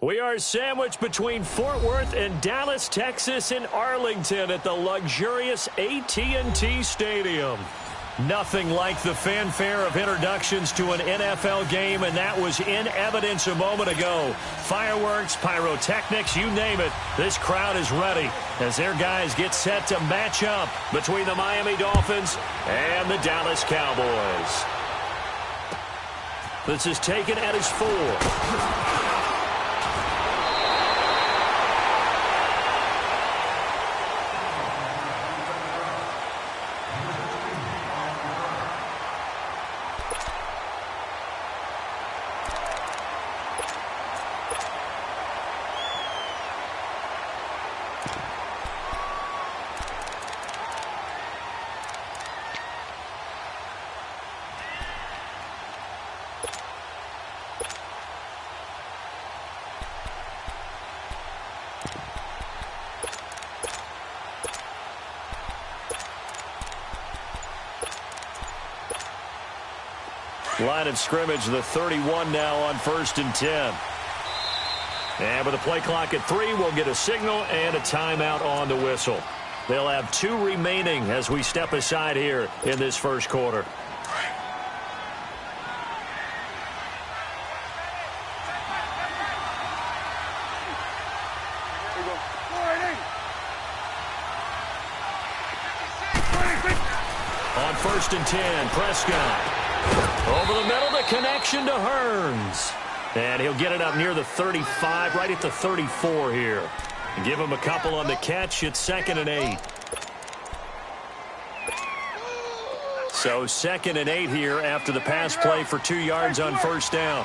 We are sandwiched between Fort Worth and Dallas, Texas in Arlington at the luxurious AT&T Stadium. Nothing like the fanfare of introductions to an NFL game, and that was in evidence a moment ago. Fireworks, pyrotechnics, you name it. This crowd is ready as their guys get set to match up between the Miami Dolphins and the Dallas Cowboys. This is taken at his 4. Line of scrimmage, the 31 now on 1st and 10. And with a play clock at 3, we'll get a signal and a timeout on the whistle. They'll have 2 remaining as we step aside here in this first quarter. On 1st and 10, Prescott. Over the middle, the connection to Hearns. And he'll get it up near the 35, right at the 34 here. Give him a couple on the catch. It's 2nd and 8. So 2nd and 8 here after the pass play for 2 yards on 1st down.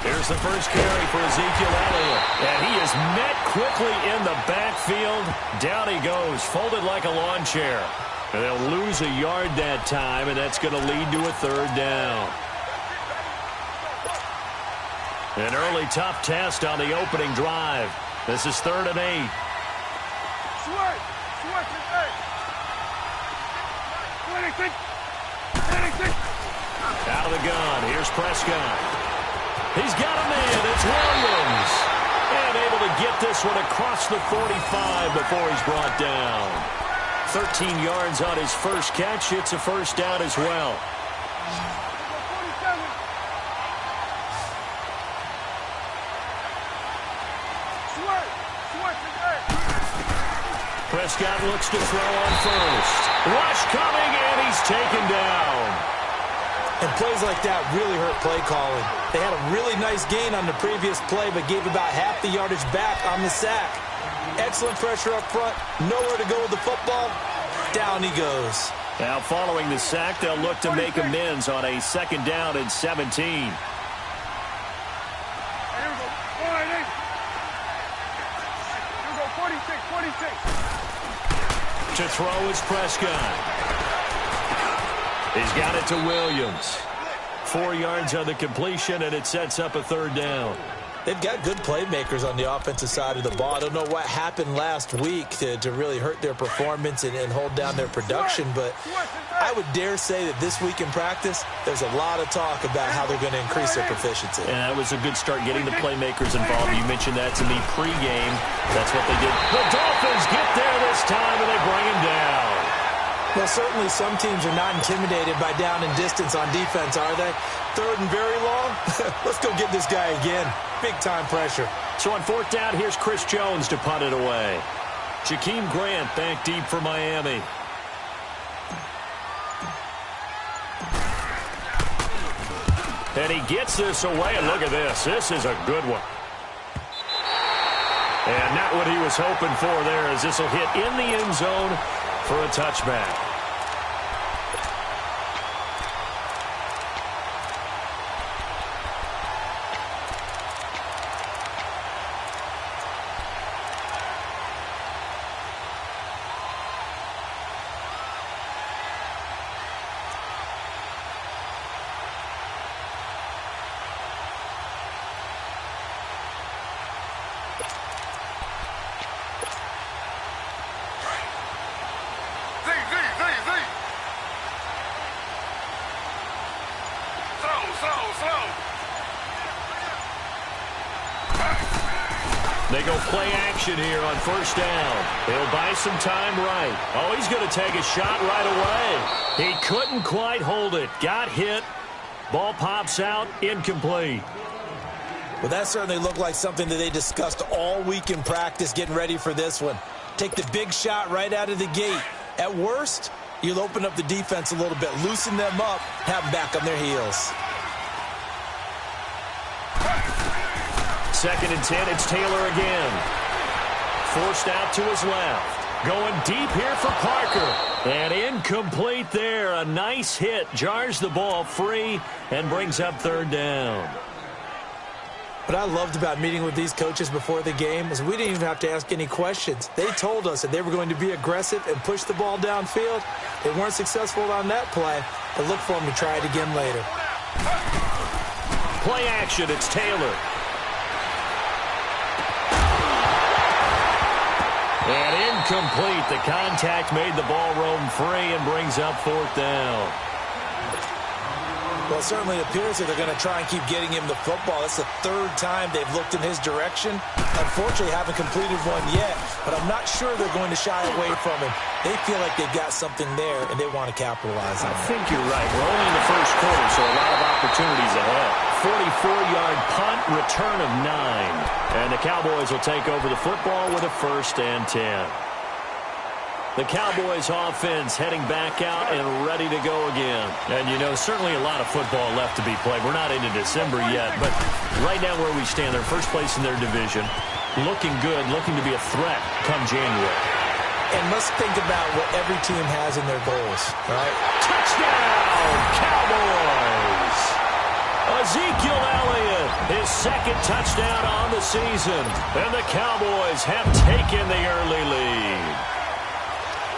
Here's the first carry for Ezekiel Elliott. And he is met quickly in the backfield. Down he goes, folded like a lawn chair. And they'll lose a yard that time, and that's going to lead to a 3rd down. An early tough test on the opening drive. This is 3rd and 8. Out of the gun. Here's Prescott. He's got a man. It's Williams. And able to get this one across the 45 before he's brought down. 13 yards on his first catch. It's a 1st down as well. Prescott looks to throw on 1st. Rush coming, and he's taken down. And plays like that really hurt play calling. They had a really nice gain on the previous play, but gave about half the yardage back on the sack. Excellent pressure up front. Nowhere to go with the football. Down he goes. Now following the sack, they'll look to make amends on a 2nd down and 17. To throw is Prescott. He's got it to Williams. 4 yards on the completion, and it sets up a 3rd down. They've got good playmakers on the offensive side of the ball. I don't know what happened last week to really hurt their performance and hold down their production, but I would dare say that this week in practice, there's a lot of talk about how they're going to increase their proficiency. And that was a good start getting the playmakers involved. You mentioned that to me pregame. That's what they did. The Dolphins get there this time, and they bring him down. Well, certainly some teams are not intimidated by down and distance on defense, are they? 3rd and very long? Let's go get this guy again. Big-time pressure. So on 4th down, here's Chris Jones to punt it away. Jakeem Grant back deep for Miami. And he gets this away, and look at this. This is a good one. And not what he was hoping for there, as this will hit in the end zone for a touchback. They go play action here on first down. He'll buy some time right. Oh, he's going to take a shot right away. He couldn't quite hold it. Got hit. Ball pops out. Incomplete. Well, that certainly looked like something that they discussed all week in practice getting ready for this one. Take the big shot right out of the gate. At worst, you'll open up the defense a little bit, loosen them up, have them back on their heels. 2nd and 10, it's Taylor again. Forced out to his left. Going deep here for Parker. And incomplete there. A nice hit. Jars the ball free and brings up 3rd down. What I loved about meeting with these coaches before the game is we didn't even have to ask any questions. They told us that they were going to be aggressive and push the ball downfield. They weren't successful on that play, but look for them to try it again later. Play action, it's Taylor. And incomplete. The contact made the ball roam free and brings up 4th down. Well, it certainly appears that they're going to try and keep getting him the football. It's the 3rd time they've looked in his direction. Unfortunately, haven't completed one yet, but I'm not sure they're going to shy away from him. They feel like they've got something there, and they want to capitalize on it. I think you're right. We're only in the first quarter, so a lot of opportunities ahead. 44-yard punt, return of 9. And the Cowboys will take over the football with a 1st and 10. The Cowboys offense heading back out and ready to go again. And, you know, certainly a lot of football left to be played. We're not into December yet, but right now where we stand, they're first place in their division. Looking good, looking to be a threat come January. And let's think about what every team has in their goals, right? Touchdown, Cowboys! Ezekiel Elliott, his 2nd touchdown on the season. And the Cowboys have taken the early lead.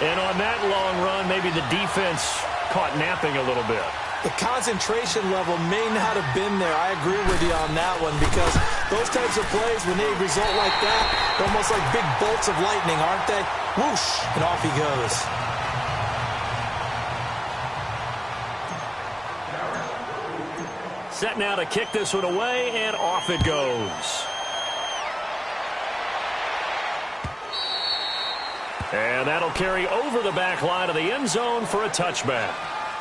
And on that long run, maybe the defense caught napping a little bit. The concentration level may not have been there. I agree with you on that one because those types of plays, when they result like that, they're almost like big bolts of lightning, aren't they? Whoosh, and off he goes. Set now to kick this one away, and off it goes. And that'll carry over the back line of the end zone for a touchback.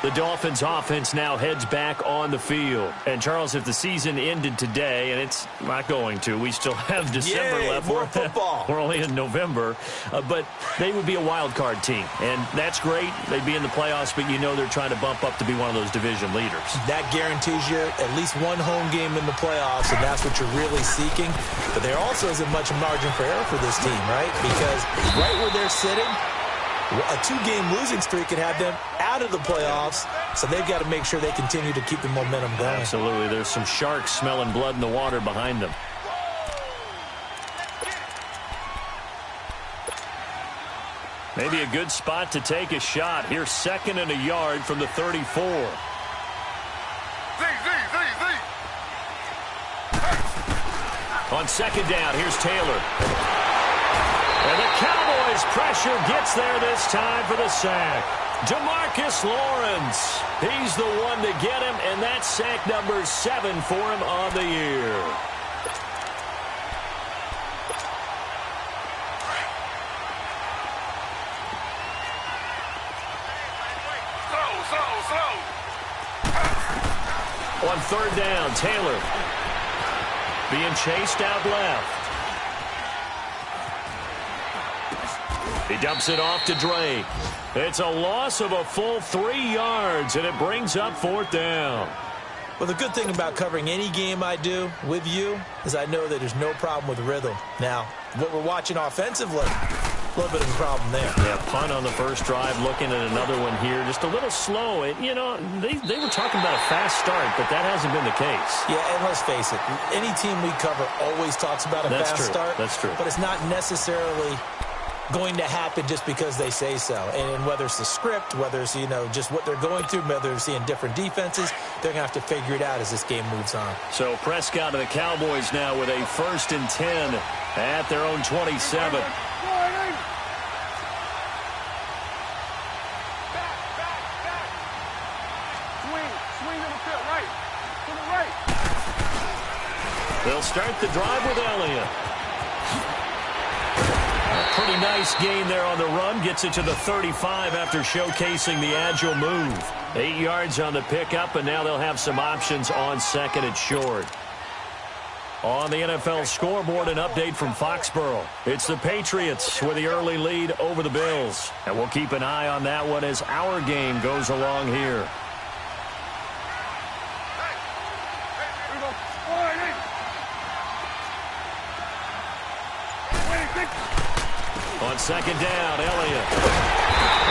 The Dolphins offense now heads back on the field. And, Charles, if the season ended today, and it's not going to, we still have December left. More football. We're only in November. But they would be a wild card team. And that's great. They'd be in the playoffs, but you know they're trying to bump up to be one of those division leaders. That guarantees you at least one home game in the playoffs, and that's what you're really seeking. But there also isn't much margin for error for this team, right? Because right where they're sitting, a 2-game losing streak could have them out of the playoffs, so they've got to make sure they continue to keep the momentum going. Absolutely. There's some sharks smelling blood in the water behind them. Maybe a good spot to take a shot. Here's 2nd and a yard from the 34. On 2nd down, here's Taylor. And the Cowboys pressure gets there this time for the sack. DeMarcus Lawrence. He's the one to get him, and that's sack number 7 for him on the year. On 3rd down, Taylor being chased out left. He dumps it off to Drake. It's a loss of a full 3 yards, and it brings up 4th down. Well, the good thing about covering any game I do with you is I know that there's no problem with rhythm. Now, what we're watching offensively, a little bit of a problem there. Yeah, punt on the first drive, looking at another one here. Just a little slow. You know, they were talking about a fast start, but that hasn't been the case. Yeah, and let's face it, any team we cover always talks about a fast start. That's true. But it's not necessarily going to happen just because they say so. And whether it's the script, whether it's, you know, just what they're going through, whether they're seeing different defenses, they're going to have to figure it out as this game moves on. So Prescott and the Cowboys now with a 1st and 10 at their own 27. They'll start the drive with Elliott. Pretty nice gain there on the run. Gets it to the 35 after showcasing the agile move. 8 yards on the pickup, and now they'll have some options on second and short. On the NFL scoreboard, an update from Foxborough. It's the Patriots with the early lead over the Bills. And we'll keep an eye on that one as our game goes along here. On second down, Elliott.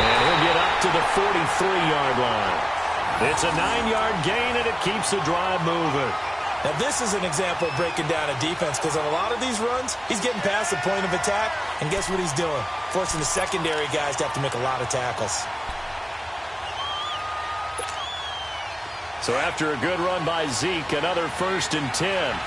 And he'll get up to the 43-yard line. It's a 9-yard gain, and it keeps the drive moving. Now, this is an example of breaking down a defense, because on a lot of these runs, he's getting past the point of attack, and guess what he's doing? Forcing the secondary guys to have to make a lot of tackles. So after a good run by Zeke, another 1st and 10.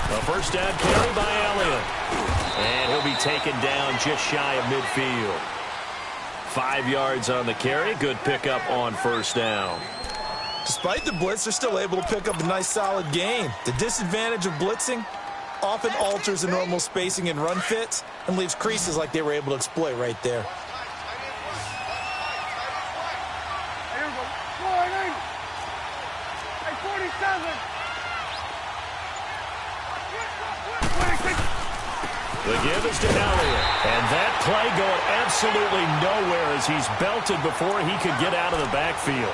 A first down carry by Elliott. And he'll be taken down just shy of midfield. 5 yards on the carry. Good pickup on first down. Despite the blitz, they're still able to pick up a nice, solid gain. The disadvantage of blitzing often alters the normal spacing and run fits and leaves creases like they were able to exploit right there. The give is to Elliott. And that play going absolutely nowhere as he's belted before he could get out of the backfield.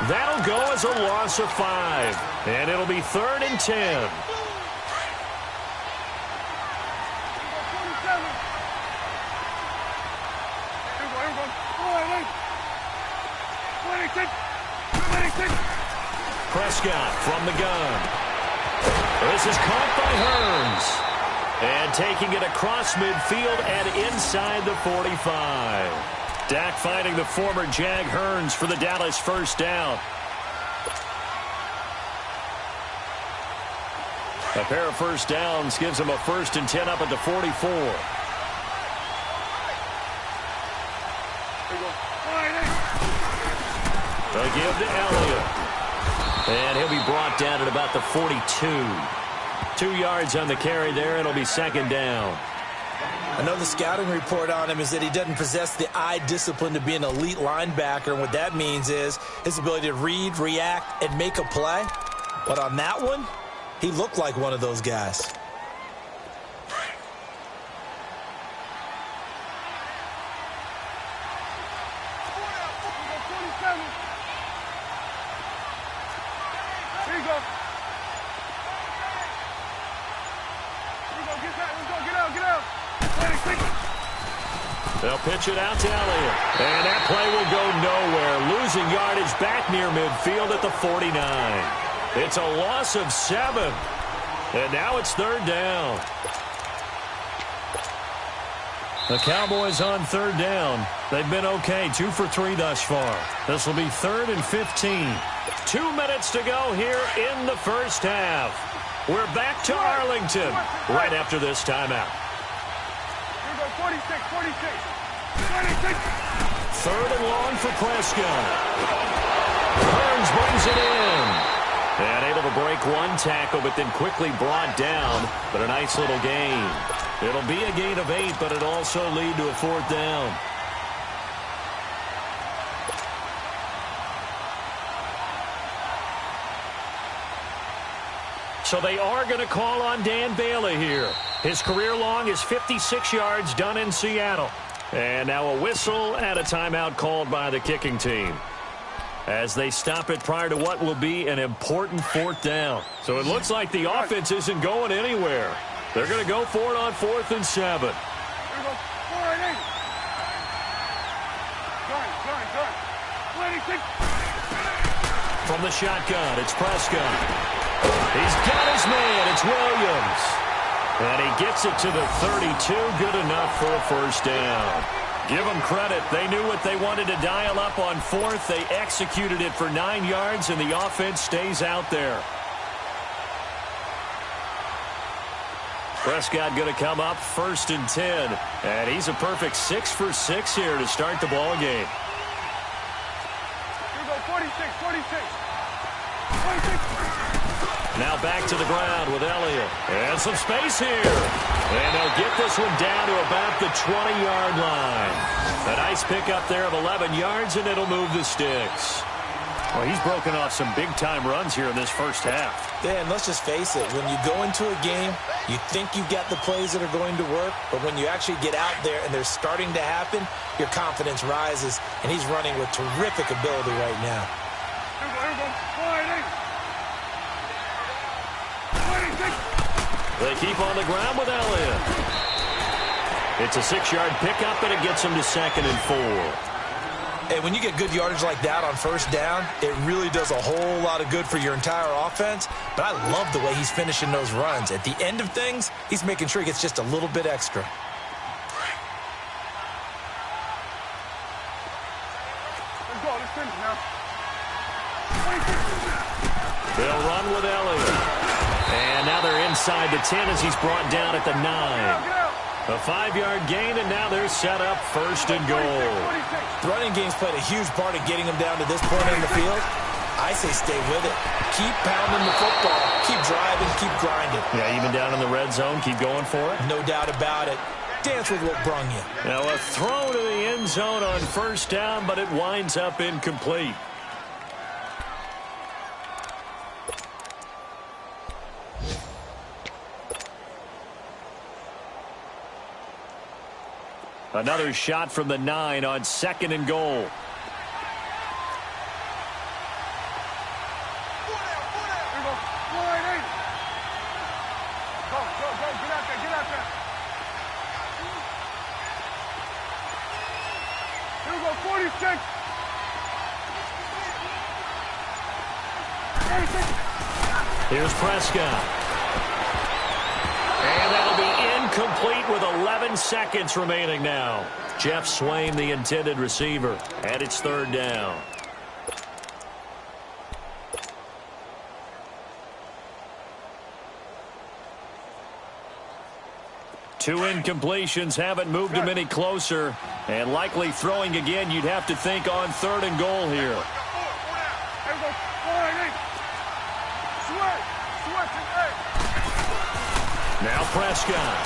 That'll go as a loss of 5. And it'll be 3rd and 10. Prescott from the gun. This is caught by Hearns. And taking it across midfield and inside the 45. Dak finding the former Jag Hearns for the Dallas first down. A pair of first downs gives him a 1st and 10 up at the 44. They give to Elliott. And he'll be brought down at about the 42. 2 yards on the carry there. It'll be 2nd down. I know the scouting report on him is that he doesn't possess the eye discipline to be an elite linebacker. And what that means is his ability to read, react, and make a play. But on that one, he looked like one of those guys. They'll pitch it out to Elliott. And that play will go nowhere. Losing yardage back near midfield at the 49. It's a loss of 7. And now it's 3rd down. The Cowboys on 3rd down. They've been okay. 2 for 3 thus far. This will be 3rd and 15. 2 minutes to go here in the first half. We're back to Arlington right after this timeout. 46. 3rd and long for Prescott. Hearns brings it in. And able to break one tackle, but then quickly brought down. But a nice little gain. It'll be a gain of 8, but it'll also lead to a 4th down. So they are going to call on Dan Bailey here. His career long is 56 yards done in Seattle. And now a whistle and a timeout called by the kicking team, as they stop it prior to what will be an important 4th down. So it looks like the offense isn't going anywhere. They're going to go for it on 4th and 7. From the shotgun, it's Prescott. He's got his man. It's Williams. And he gets it to the 32. Good enough for a 1st down. Give them credit. They knew what they wanted to dial up on 4th. They executed it for 9 yards, and the offense stays out there. Prescott going to come up 1st and 10. And he's a perfect 6 for 6 here to start the ball game. Now back to the ground with Elliott. And some space here. And they'll get this one down to about the 20-yard line. A nice pickup there of 11 yards, and it'll move the sticks. Well, he's broken off some big-time runs here in this first half. Yeah, and let's just face it. When you go into a game, you think you've got the plays that are going to work, but when you actually get out there and they're starting to happen, your confidence rises, and he's running with terrific ability right now. They keep on the ground with Elliott. It's a 6-yard pickup, and it gets him to 2nd and 4. And when you get good yardage like that on first down, it really does a whole lot of good for your entire offense. But I love the way he's finishing those runs. At the end of things, he's making sure he gets just a little bit extra. They'll run with Elliott. And now they're inside the 10 as he's brought down at the 9. A 5-yard gain, and now they're set up 1st and goal. The running game's played a huge part in getting them down to this point in the field. I say stay with it. Keep pounding the football. Keep driving. Keep grinding. Yeah, even down in the red zone, keep going for it. No doubt about it. Dance with what brung you. Now a throw to the end zone on first down, but it winds up incomplete. Another shot from the 9 on 2nd and goal. Here's Prescott. And that'll be incomplete with 11 seconds remaining now. Jeff Swain, the intended receiver, and it's 3rd down. Two incompletions haven't moved him any closer, and likely throwing again, you'd have to think on 3rd and goal here. Now Prescott.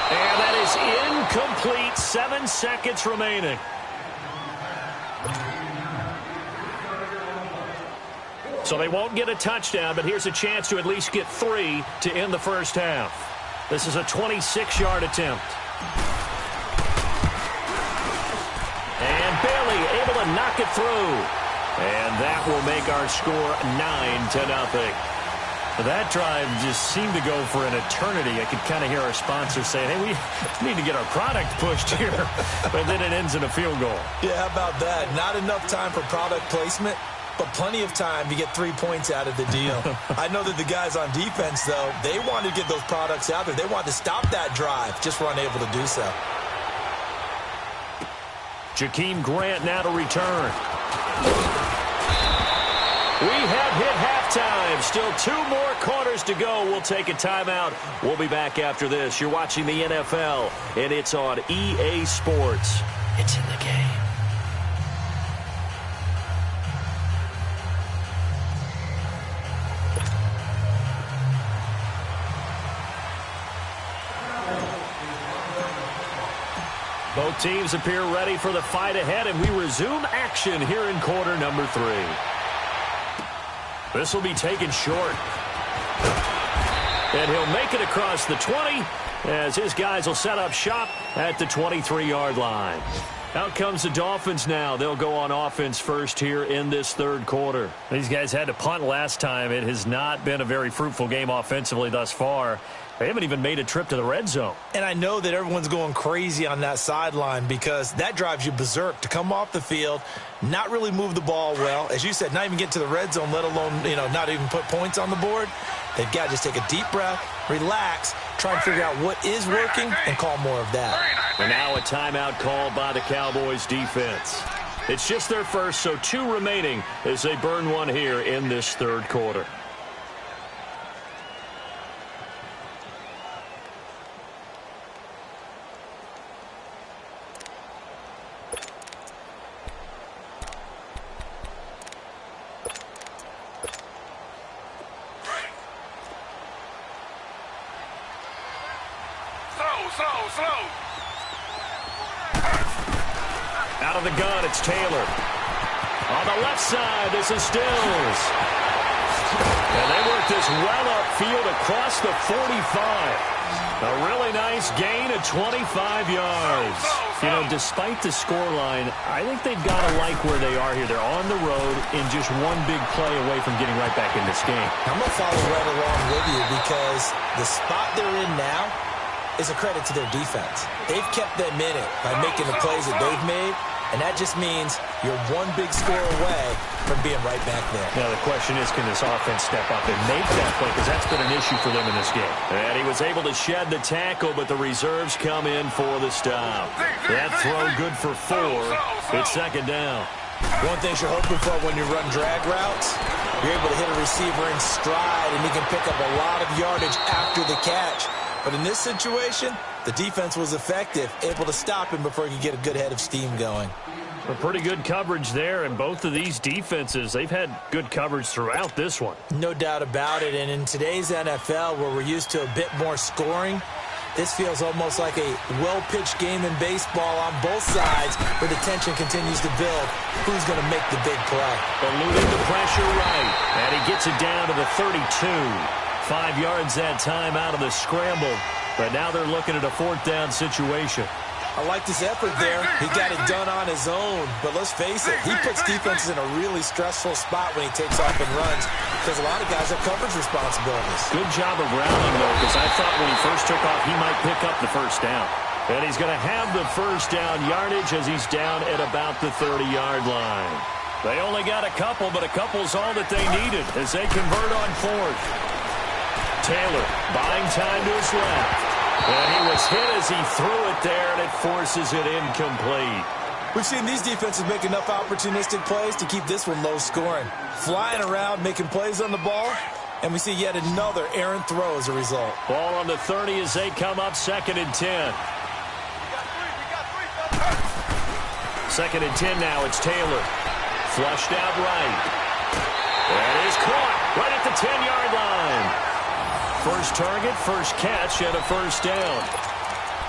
And that is incomplete. 7 seconds remaining. So they won't get a touchdown, but here's a chance to at least get 3 to end the first half. This is a 26-yard attempt. And Bailey able to knock it through. And that will make our score 9-0. That drive just seemed to go for an eternity. I could kind of hear our sponsor saying, hey, we need to get our product pushed here. But then it ends in a field goal. Yeah, how about that? Not enough time for product placement, but plenty of time to get 3 points out of the deal. I know that the guys on defense, though, they wanted to get those products out there. They wanted to stop that drive, just were unable to do so. Jakeem Grant now to return. We have hit halftime. Still 2 more quarters to go. We'll take a timeout. We'll be back after this. You're watching the NFL, and it's on EA Sports. It's in the game. Both teams appear ready for the fight ahead, and we resume action here in quarter number 3. This will be taken short. And he'll make it across the 20 as his guys will set up shop at the 23-yard line. Out comes the Dolphins now. They'll go on offense first here in this 3rd quarter. These guys had to punt last time. It has not been a very fruitful game offensively thus far. They haven't even made a trip to the red zone. And I know that everyone's going crazy on that sideline because that drives you berserk to come off the field, not really move the ball well. As you said, not even get to the red zone, let alone, not even put points on the board. They've got to just take a deep breath, relax, try and figure out what is working, and call more of that. And now a timeout called by the Cowboys defense. It's just their first, so 2 remaining as they burn one here in this 3rd quarter. Out of the gun, it's Taylor. On the left side, this is Stills. And they work this well upfield across the 45. A really nice gain of 25 yards. You know, despite the scoreline, I think they've got to like where they are here. They're on the road in just one big play away from getting right back in this game. I'm going to follow right along with you because the spot they're in now is a credit to their defense. They've kept them in it by making the plays that they've made, and that just means you're one big score away from being right back there. Now, the question is, can this offense step up and make that play? Because that's been an issue for them in this game. And he was able to shed the tackle, but the reserves come in for the stop. That throw good for 4. It's second down. One thing you're hoping for when you run drag routes, you're able to hit a receiver in stride, and he can pick up a lot of yardage after the catch. But in this situation, the defense was effective, able to stop him before he could get a good head of steam going. A pretty good coverage there, and both of these defenses, they've had good coverage throughout this one. No doubt about it, and in today's NFL, where we're used to a bit more scoring, this feels almost like a well-pitched game in baseball on both sides, where the tension continues to build. Who's going to make the big play? Eluding the pressure right, and he gets it down to the 32. 5 yards that time out of the scramble, but now they're looking at a 4th down situation. I like his effort there. He got it done on his own, but let's face it, he puts defenses in a really stressful spot when he takes off and runs because a lot of guys have coverage responsibilities. Good job of rounding, though, because I thought when he first took off, he might pick up the first down. And he's going to have the first down yardage as he's down at about the 30-yard line. They only got a couple, but a couple's all that they needed as they convert on 4th. Taylor buying time to his left. And he was hit as he threw it there, and it forces it incomplete. We've seen these defenses make enough opportunistic plays to keep this one low scoring. Flying around, making plays on the ball, and we see yet another errant throw as a result. Ball on the 30 as they come up 2nd and 10. 2nd and 10 now, it's Taylor. Flushed out right. That is caught right at the 10-yard line. First target, first catch, and a first down.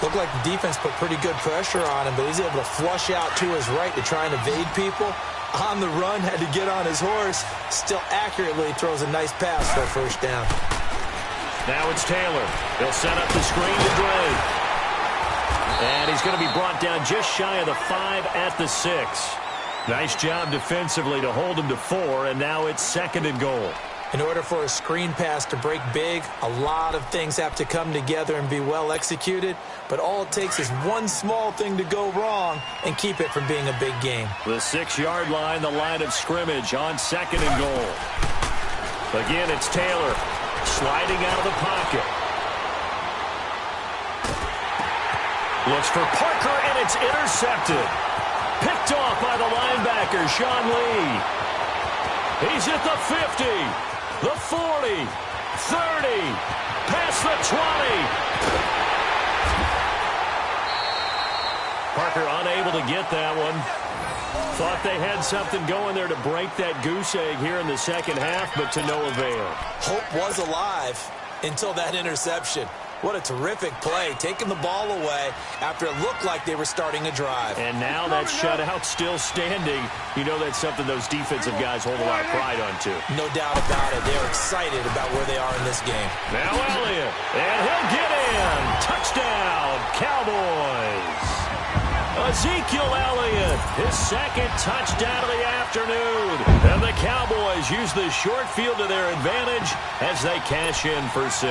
Looked like the defense put pretty good pressure on him, but he's able to flush out to his right to try and evade people. On the run, had to get on his horse. Still accurately throws a nice pass for a first down. Now it's Taylor. He'll set up the screen to Gray. And he's going to be brought down just shy of the 5 at the 6. Nice job defensively to hold him to 4, and now it's 2nd and goal. In order for a screen pass to break big, a lot of things have to come together and be well executed, but all it takes is one small thing to go wrong and keep it from being a big game. The 6-yard line, the line of scrimmage on 2nd and goal. Again, it's Taylor sliding out of the pocket. Looks for Parker, and it's intercepted. Picked off by the linebacker, Sean Lee. He's at the 50. The 40, 30, past the 20. Parker unable to get that one. Thought they had something going there to break that goose egg here in the second half, but to no avail. Hope was alive until that interception. What a terrific play, taking the ball away after it looked like they were starting a drive. And now that shutout still standing. You know that's something those defensive guys hold a lot of pride on, too. No doubt about it. They're excited about where they are in this game. Now Elliott, and he'll get in. Touchdown, Cowboys. Ezekiel Elliott, his 2nd touchdown of the afternoon. And the Cowboys use the short field to their advantage as they cash in for 6.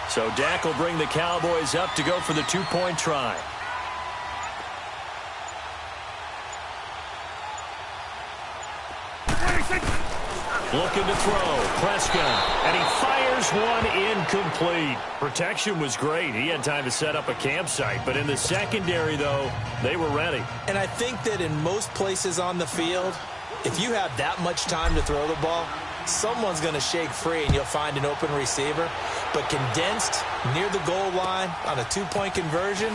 So Dak will bring the Cowboys up to go for the 2-point try. Looking to throw. Prescott. And he fires one incomplete. Protection was great. He had time to set up a campsite. But in the secondary, though, they were ready. And I think that in most places on the field, if you have that much time to throw the ball, someone's going to shake free and you'll find an open receiver. But condensed near the goal line on a two-point conversion,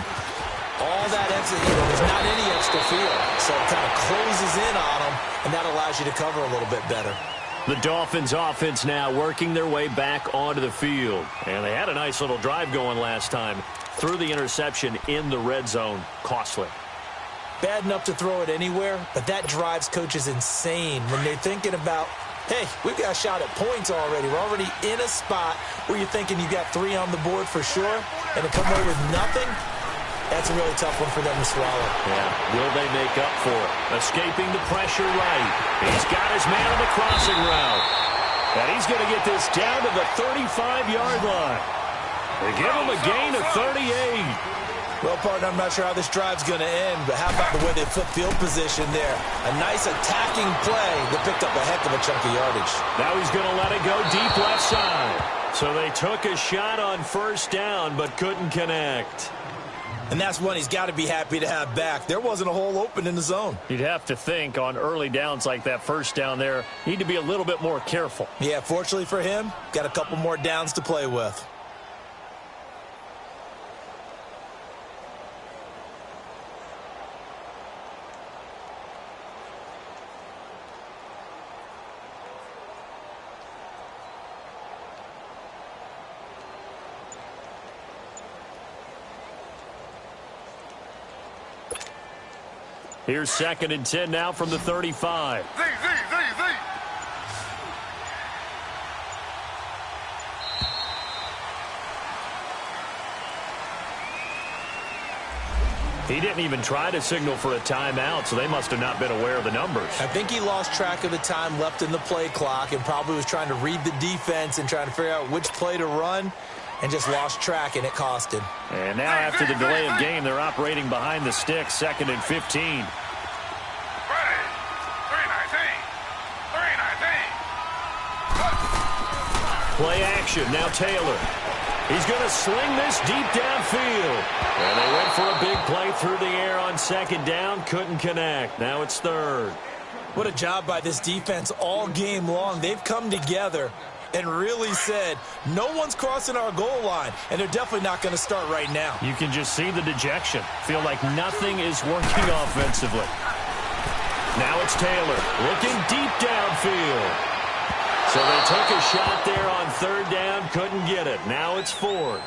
all that extra, there's not any extra field. So it kind of closes in on them, and that allows you to cover a little bit better. The Dolphins offense now working their way back onto the field. And they had a nice little drive going last time. Threw the interception in the red zone. Costly. Bad enough to throw it anywhere, but that drives coaches insane when they're thinking about, hey, we've got a shot at points already. We're already in a spot where you're thinking you got 3 on the board for sure, and to come away with nothing, that's a really tough one for them to swallow. Yeah, will they make up for it? Escaping the pressure right. He's got his man on the crossing route. And he's going to get this down to the 35-yard line. They give him a gain of 38. Well, partner, I'm not sure how this drive's going to end, but how about the way they flip field position there? A nice attacking play that picked up a heck of a chunk of yardage. Now he's going to let it go deep left side. So they took a shot on first down, but couldn't connect. And that's one he's got to be happy to have back. There wasn't a hole open in the zone. You'd have to think on early downs like that first down there, need to be a little bit more careful. Yeah, fortunately for him, got a couple more downs to play with. Here's 2nd and 10 now from the 35. He didn't even try to signal for a timeout, so they must have not been aware of the numbers. I think he lost track of the time left in the play clock and probably was trying to read the defense and trying to figure out which play to run and just lost track, and it cost him. And now after the delay of game, they're operating behind the sticks, 2nd and 15. Play action, now Taylor. He's going to sling this deep downfield. And they went for a big play through the air on 2nd down, couldn't connect. Now it's 3rd. What a job by this defense all game long. They've come together and really said, no one's crossing our goal line, and they're definitely not going to start right now. You can just see the dejection. Feel like nothing is working offensively. Now it's Taylor looking deep downfield. So they took a shot there on 3rd down, couldn't get it. Now it's 4th.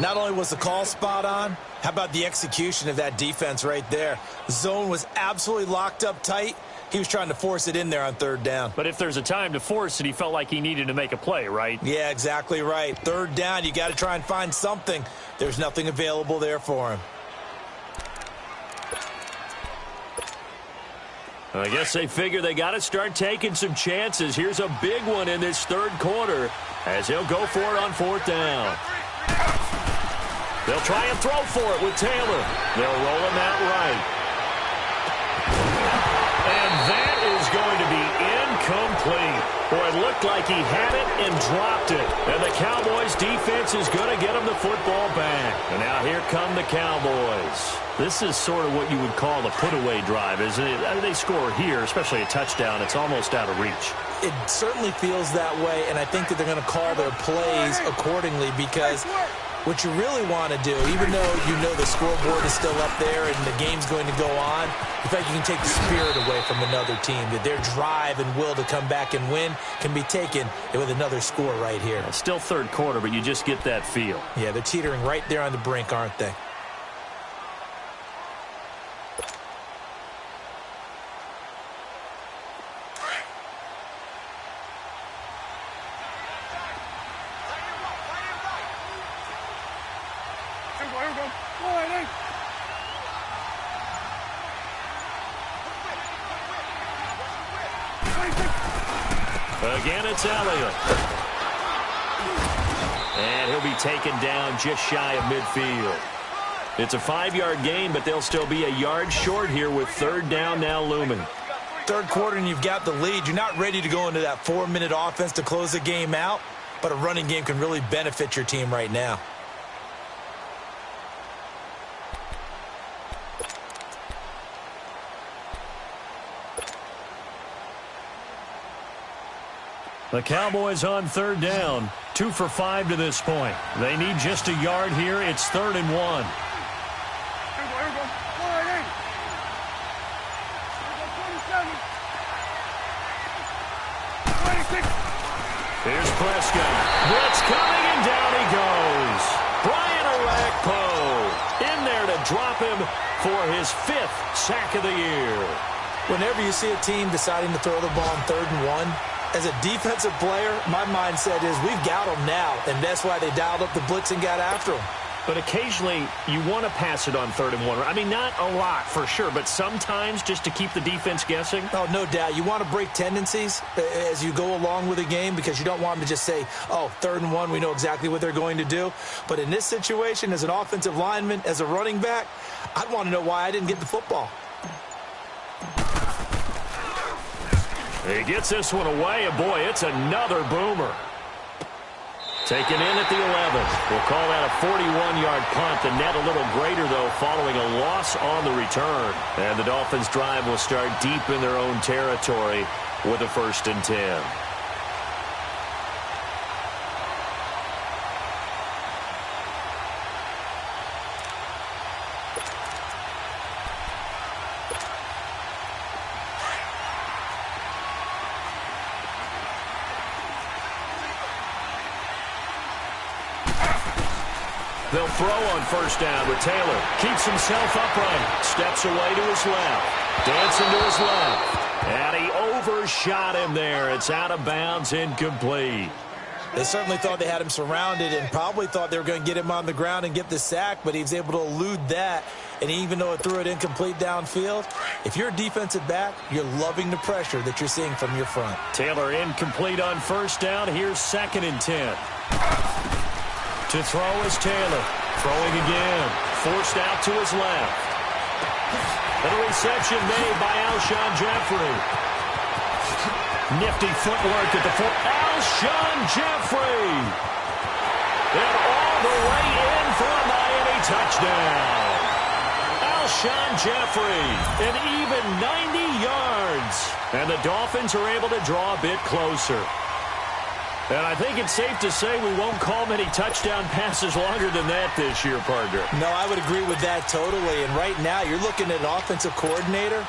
Not only was the call spot on, how about the execution of that defense right there? The zone was absolutely locked up tight. He was trying to force it in there on 3rd down. But if there's a time to force it, he felt like he needed to make a play, right? Yeah, exactly right. 3rd down, you got to try and find something. There's nothing available there for him. I guess they figure they got to start taking some chances. Here's a big one in this 3rd quarter as he'll go for it on 4th down. They'll try and throw for it with Taylor. They'll roll him out right. And that is going to be incomplete. Boy, it looked like he had it and dropped it. And the Cowboys defense is going to get him the football back. And now here come the Cowboys. This is sort of what you would call a put-away drive, isn't it? I mean, they score here, especially a touchdown. It's almost out of reach. It certainly feels that way, and I think that they're going to call their plays accordingly because what you really want to do, even though you know the scoreboard is still up there and the game's going to go on, in fact, you can take the spirit away from another team, that their drive and will to come back and win can be taken with another score right here. It's still 3rd quarter, but you just get that feel. Yeah, they're teetering right there on the brink, aren't they? Again, it's Elliott. And he'll be taken down just shy of midfield. It's a 5-yard gain, but they'll still be a yard short here with 3rd down now looming. 3rd quarter and you've got the lead. You're not ready to go into that 4-minute offense to close the game out, but a running game can really benefit your team right now. The Cowboys on third down. 2 for 5 to this point. They need just a yard here. It's 3rd and 1. Here's Prescott. Blitz coming, and down he goes. Brian Orakpo in there to drop him for his 5th sack of the year. Whenever you see a team deciding to throw the ball on 3rd and 1, as a defensive player, my mindset is we've got them now, and that's why they dialed up the blitz and got after them. But occasionally, you want to pass it on 3rd and 1. I mean, not a lot for sure, but sometimes just to keep the defense guessing. Oh, no doubt. You want to break tendencies as you go along with a game because you don't want them to just say, oh, 3rd and 1, we know exactly what they're going to do. But in this situation, as an offensive lineman, as a running back, I'd want to know why I didn't get the football. He gets this one away, and boy, it's another boomer. Taken in at the 11. We'll call that a 41-yard punt. The net a little greater, though, following a loss on the return. And the Dolphins' drive will start deep in their own territory with a 1st and 10. They'll throw on 1st down with Taylor. Keeps himself upright. Steps away to his left. Dancing to his left. And he overshot him there. It's out of bounds, incomplete. They certainly thought they had him surrounded and probably thought they were going to get him on the ground and get the sack, but he was able to elude that. And even though it threw it incomplete downfield, if you're a defensive back, you're loving the pressure that you're seeing from your front. Taylor incomplete on 1st down. Here's 2nd and 10. To throw is Taylor. Throwing again. Forced out to his left. And a reception made by Alshon Jeffrey. Nifty footwork at the foot. Alshon Jeffrey. And all the way in for a Miami touchdown. Alshon Jeffrey. An even 90 yards. And the Dolphins are able to draw a bit closer. And I think it's safe to say we won't call many touchdown passes longer than that this year, partner. No, I would agree with that totally. And right now, you're looking at an offensive coordinator.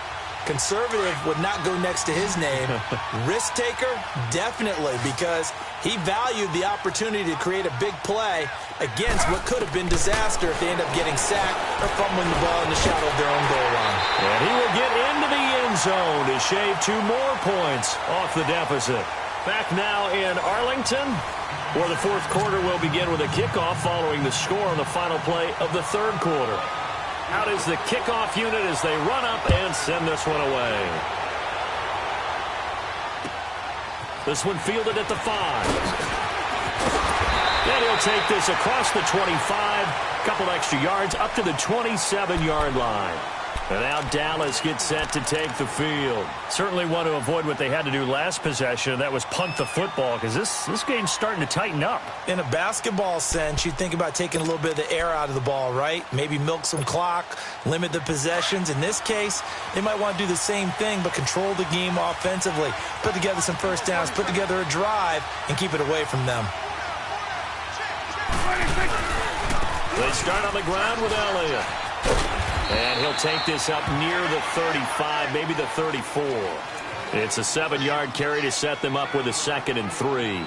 Conservative would not go next to his name. Risk taker, definitely, because he valued the opportunity to create a big play against what could have been disaster if they end up getting sacked or fumbling the ball in the shadow of their own goal line. And he will get into the end zone to shave 2 more points off the deficit. Back now in Arlington, where the 4th quarter will begin with a kickoff following the score on the final play of the 3rd quarter. Out is the kickoff unit as they run up and send this one away. This one fielded at the 5. And he'll take this across the 25, couple extra yards up to the 27-yard line. And now Dallas gets set to take the field. Certainly want to avoid what they had to do last possession, and that was punt the football, because this game's starting to tighten up. In a basketball sense, you think about taking a little bit of the air out of the ball, right? Maybe milk some clock, limit the possessions. In this case, they might want to do the same thing, but control the game offensively. Put together some 1st downs, put together a drive, and keep it away from them. They start on the ground with Elliott. And he'll take this up near the 35, maybe the 34. It's a 7-yard carry to set them up with a 2nd and 3.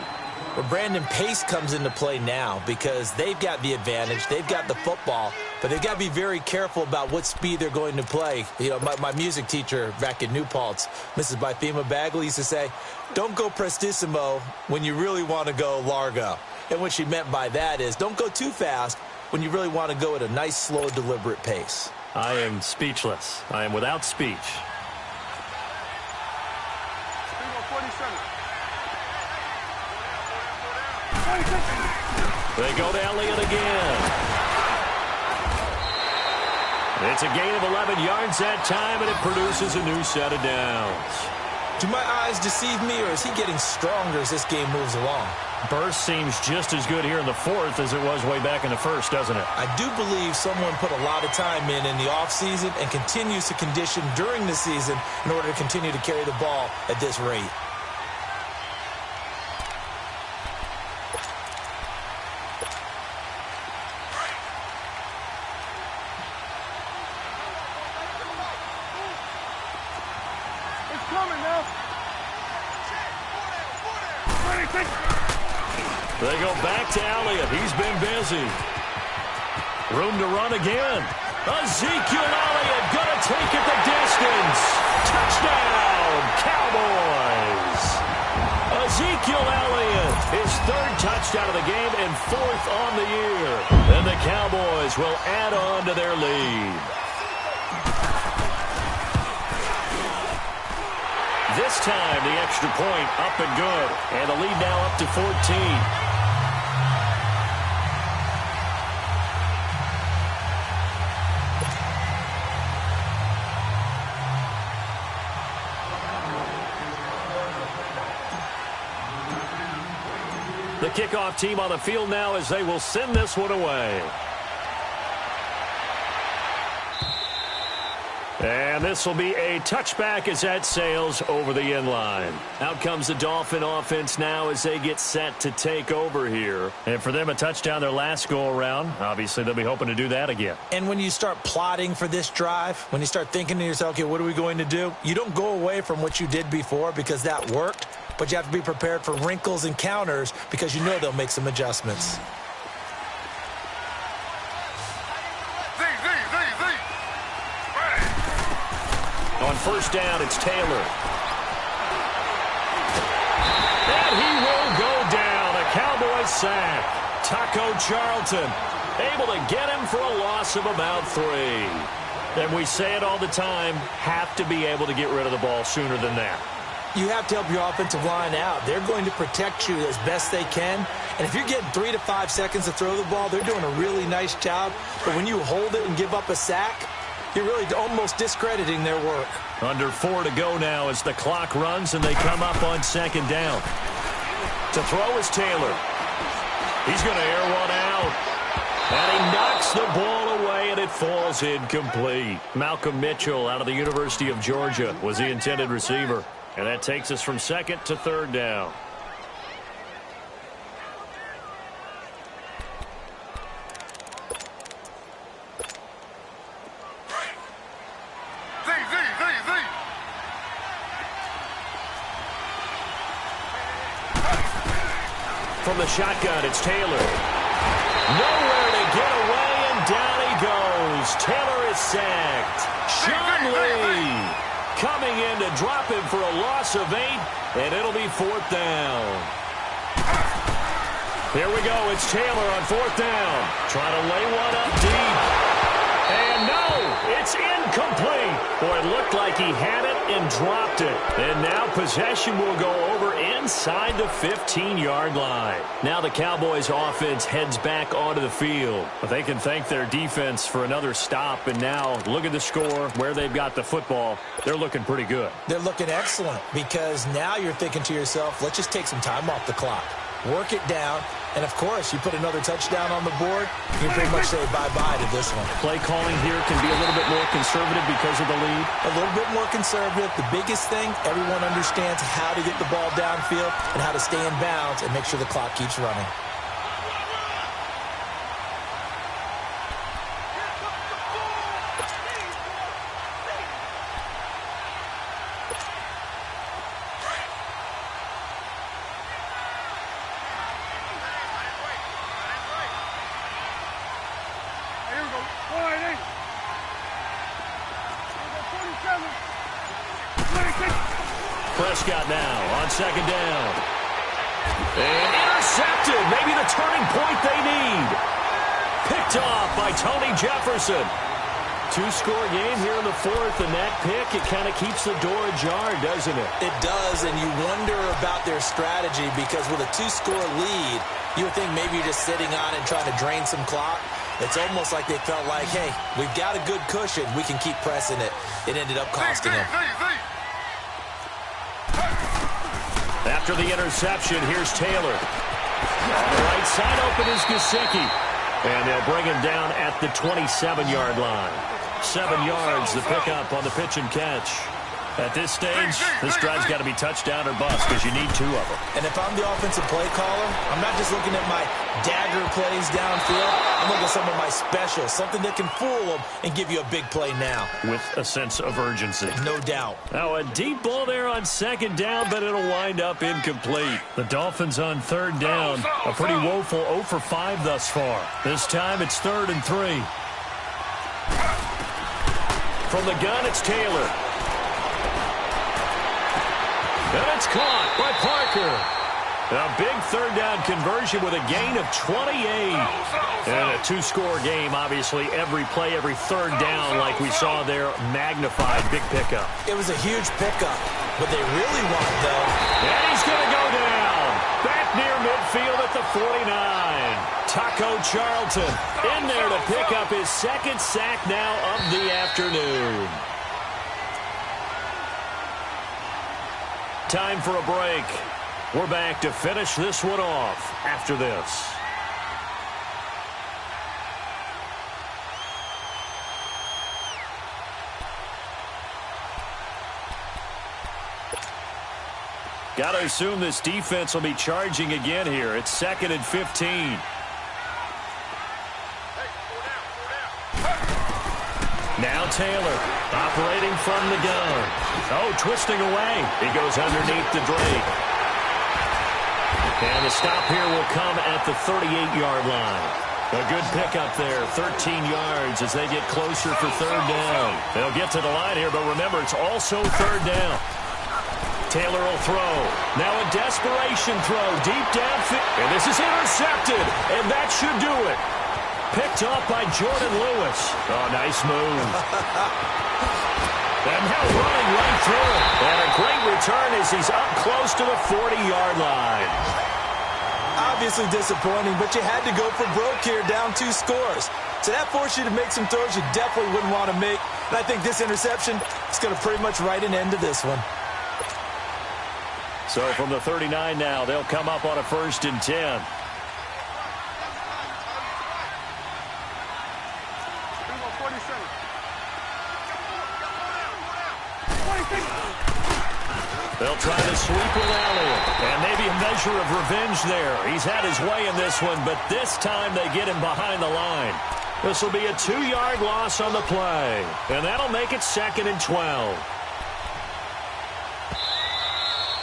Well, Brandon, pace comes into play now because they've got the advantage. They've got the football, but they've got to be very careful about what speed they're going to play. You know, my music teacher back in New Paltz, Mrs. Bythema Bagley, used to say, don't go prestissimo when you really want to go largo. And what she meant by that is don't go too fast when you really want to go at a nice, slow, deliberate pace. I am speechless. I am without speech. They go to Elliott again. It's a gain of 11 yards that time, and it produces a new set of downs. Do my eyes deceive me, or is he getting stronger as this game moves along? Burst seems just as good here in the 4th as it was way back in the 1st, doesn't it? I do believe someone put a lot of time in the offseason and continues to condition during the season in order to continue to carry the ball at this rate. They go back to Elliott. He's been busy. Room to run again. Ezekiel Elliott going to take it the distance. Touchdown, Cowboys. Ezekiel Elliott, his third touchdown of the game and fourth on the year. And the Cowboys will add on to their lead. This time, the extra point up and good. And the lead now up to 14. The kickoff team on the field now as they will send this one away. And this will be a touchback as that sails over the end line. Out comes the Dolphin offense now as they get set to take over here. And for them, a touchdown their last go-around. Obviously, they'll be hoping to do that again. And when you start plotting for this drive, when you start thinking to yourself, okay, what are we going to do? You don't go away from what you did before because that worked. But you have to be prepared for wrinkles and counters because you know they'll make some adjustments. On first down, it's Taylor. And he will go down. A Cowboys sack. Taco Charlton able to get him for a loss of about 3. And we say it all the time, have to be able to get rid of the ball sooner than that. You have to help your offensive line out. They're going to protect you as best they can. And if you're getting 3 to 5 seconds to throw the ball, they're doing a really nice job. But when you hold it and give up a sack, you're really almost discrediting their work. Under 4 to go now as the clock runs and they come up on second down. To throw is Taylor. He's going to air one out. And he knocks the ball away, and it falls incomplete. Malcolm Mitchell out of the University of Georgia was the intended receiver. And that takes us from second to third down. From the shotgun, it's Taylor. Nowhere to get away, and down he goes. Taylor is sacked. Sean Lee coming in to drop him for a loss of 8, and it'll be 4th down. Here we go. It's Taylor on 4th down. Trying to lay one up deep. And no, it's incomplete. Boy, it looked like he had it and dropped it. And now possession will go over inside the 15-yard line. Now the Cowboys offense heads back onto the field. But they can thank their defense for another stop. And now look at the score, where they've got the football. They're looking pretty good. They're looking excellent because now you're thinking to yourself, let's just take some time off the clock. Work it down. And, of course, you put another touchdown on the board, you pretty much say bye-bye to this one. Play calling here can be a little bit more conservative because of the lead. A little bit more conservative. The biggest thing, everyone understands how to get the ball downfield and how to stay in bounds and make sure the clock keeps running. Prescott now on second down. And intercepted. Maybe the turning point they need. Picked off by Tony Jefferson. 2-score game here in the 4th, and that pick, it kind of keeps the door ajar, doesn't it? It does, and you wonder about their strategy because with a 2-score lead, you would think maybe you're just sitting on it and trying to drain some clock. It's almost like they felt like, hey, we've got a good cushion. We can keep pressing it. It ended up costing them. After the interception, here's Taylor. On the right side open is Gesicki. And they'll bring him down at the 27-yard line. 7 yards, the pickup on the pitch and catch. At this stage, this drive's got to be touchdown or bust because you need 2 of them. And if I'm the offensive play caller, I'm not just looking at my dagger plays downfield. I'm looking at some of my specials, something that can fool them and give you a big play now. With a sense of urgency. No doubt. Now a deep ball there on 2nd down, but it'll wind up incomplete. The Dolphins on 3rd down. A pretty woeful 0 for 5 thus far. This time it's 3rd and 3. From the gun, it's Taylor. And it's caught by Parker. A big 3rd down conversion with a gain of 28. And a 2-score game, obviously. Every play, every 3rd down, like we saw there, magnified. Big pickup. It was a huge pickup. What they really want, though. And he's going to go down. Back near midfield at the 49. Taco Charlton in there to pick up his 2nd sack now of the afternoon. Time for a break. We're back to finish this one off after this. Got to assume this defense will be charging again here. It's 2nd and 15. Now Taylor, operating from the gun. Oh, twisting away. He goes underneath the Drake. And the stop here will come at the 38-yard line. A good pickup there, 13 yards as they get closer for 3rd down. They'll get to the line here, but remember, it's also 3rd down. Taylor will throw. Now a desperation throw deep downfield. And this is intercepted, and that should do it. Picked off by Jordan Lewis. Oh, nice move. And now running right through it. And a great return as he's up close to the 40-yard line. Obviously disappointing, but you had to go for broke here, down 2 scores. So that forced you to make some throws you definitely wouldn't want to make. And I think this interception is going to pretty much write an end to this one. So from the 39 now, they'll come up on a 1st and 10. They'll try to sweep with Elliott. And maybe a measure of revenge there. He's had his way in this one, but this time they get him behind the line. This will be a 2-yard loss on the play. And that'll make it 2nd and 12.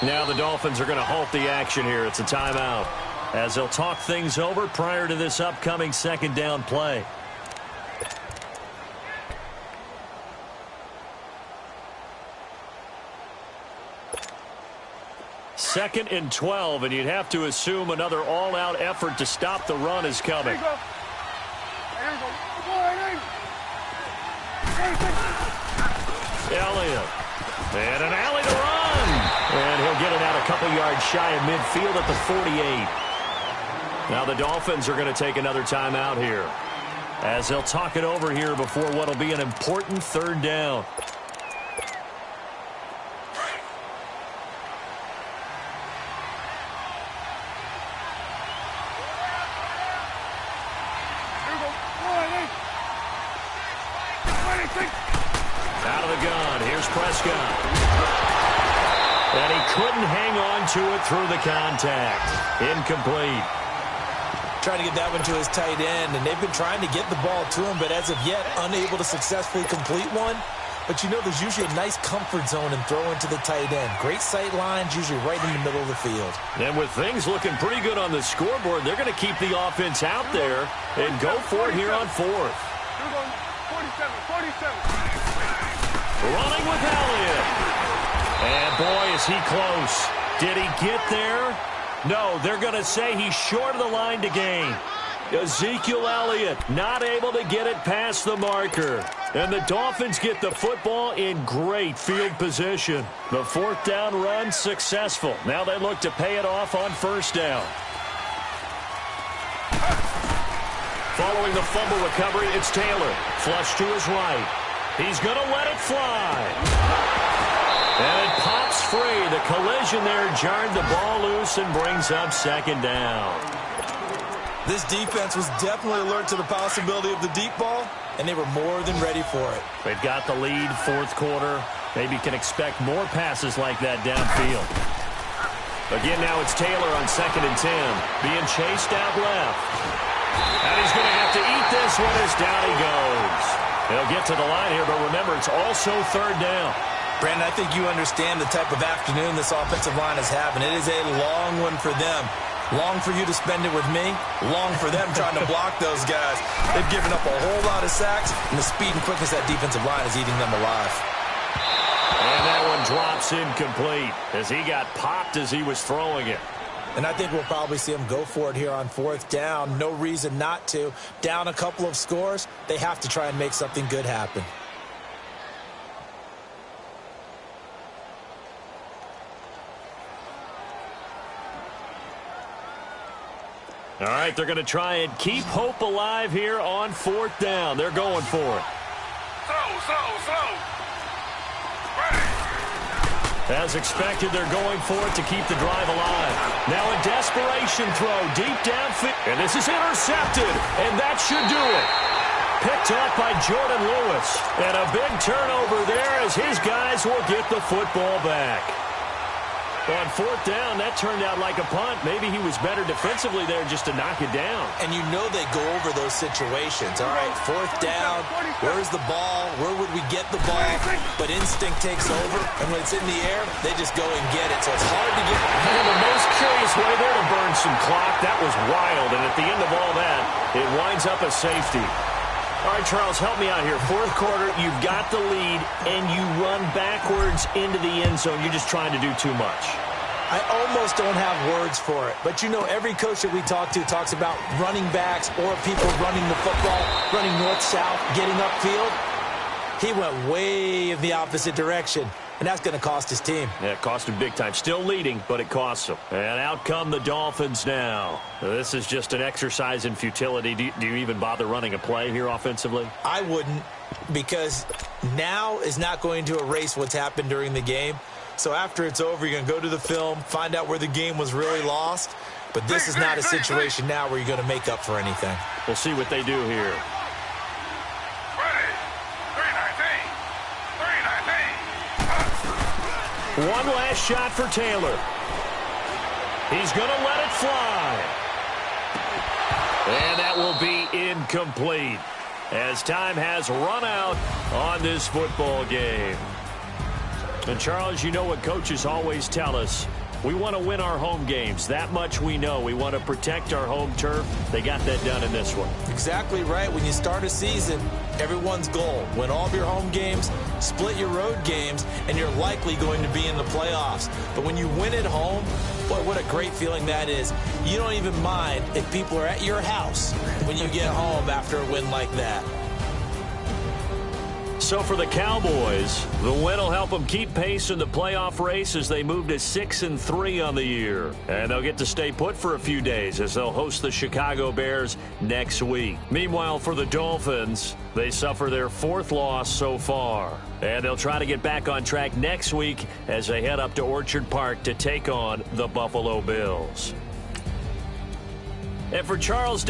Now the Dolphins are going to halt the action here. It's a timeout as they'll talk things over prior to this upcoming 2nd down play. Second and 12, and you'd have to assume another all-out effort to stop the run is coming. Elliott. And an alley to run. And he'll get it out a couple yards shy of midfield at the 48. Now the Dolphins are going to take another timeout here as they'll talk it over here before what will be an important 3rd down. Out of the gun, here's Prescott. And he couldn't hang on to it through the contact. Incomplete. Trying to get that one to his tight end, and they've been trying to get the ball to him, but as of yet, unable to successfully complete one. But you know there's usually a nice comfort zone in throwing to the tight end. Great sight lines, usually right in the middle of the field. And with things looking pretty good on the scoreboard, they're going to keep the offense out there and go for it here on 4th. 47. Running with Elliott. And boy, is he close. Did he get there? No, they're going to say he's short of the line to gain. Ezekiel Elliott not able to get it past the marker. And the Dolphins get the football in great field position. The 4th down run successful. Now they look to pay it off on 1st down. Following the fumble recovery, it's Taylor. Flush to his right. He's going to let it fly. And it pops free. The collision there jarred the ball loose and brings up 2nd down. This defense was definitely alert to the possibility of the deep ball, and they were more than ready for it. They've got the lead, 4th quarter. Maybe can expect more passes like that downfield. Again, now it's Taylor on 2nd and 10. Being chased out left. And he's going to have to eat this one as down he goes. He'll get to the line here, but remember, it's also 3rd down. Brandon, I think you understand the type of afternoon this offensive line is having. It is a long one for them. Long for you to spend it with me. Long for them trying to block those guys. They've given up a whole lot of sacks, and the speed and quickness of that defensive line is eating them alive. And that one drops incomplete as he got popped as he was throwing it. And I think we'll probably see him go for it here on 4th down. No reason not to. Down a couple of scores, they have to try and make something good happen. All right, they're going to try and keep hope alive here on 4th down. They're going for it. Throw. As expected, they're going for it to keep the drive alive. Now a desperation throw deep downfield. And this is intercepted, and that should do it. Picked up by Jordan Lewis. And a big turnover there as his guys will get the football back. On 4th down, that turned out like a punt. Maybe he was better defensively there just to knock it down. And you know they go over those situations. All right, 4th down, where's the ball? Where would we get the ball? But instinct takes over, and when it's in the air, they just go and get it. So it's hard to get. And the most curious way there to burn some clock. That was wild, and at the end of all that, it winds up a safety. All right, Charles, help me out here. 4th quarter, you've got the lead, and you run backwards into the end zone. You're just trying to do too much. I almost don't have words for it. But, you know, every coach that we talk to talks about running backs or people running the football, running north-south, getting upfield. He went way in the opposite direction, and that's going to cost his team. Yeah, it cost him big time. Still leading, but it costs him. And out come the Dolphins now. This is just an exercise in futility. Do you even bother running a play here offensively? I wouldn't, because now is not going to erase what's happened during the game. So after it's over, you're going to go to the film, find out where the game was really lost. But this is not a situation now where you're going to make up for anything. We'll see what they do here. One last shot for Taylor. He's going to let it fly. And that will be incomplete as time has run out on this football game. And, Charles, you know what coaches always tell us. We want to win our home games. That much we know. We want to protect our home turf. They got that done in this one. Exactly right. When you start a season, everyone's goal, win all of your home games, split your road games, and you're likely going to be in the playoffs. But when you win at home, boy, what a great feeling that is. You don't even mind if people are at your house when you get home after a win like that. So for the Cowboys, the win will help them keep pace in the playoff race as they move to 6-3 on the year. And they'll get to stay put for a few days as they'll host the Chicago Bears next week. Meanwhile, for the Dolphins, they suffer their 4th loss so far. And they'll try to get back on track next week as they head up to Orchard Park to take on the Buffalo Bills. And for Charles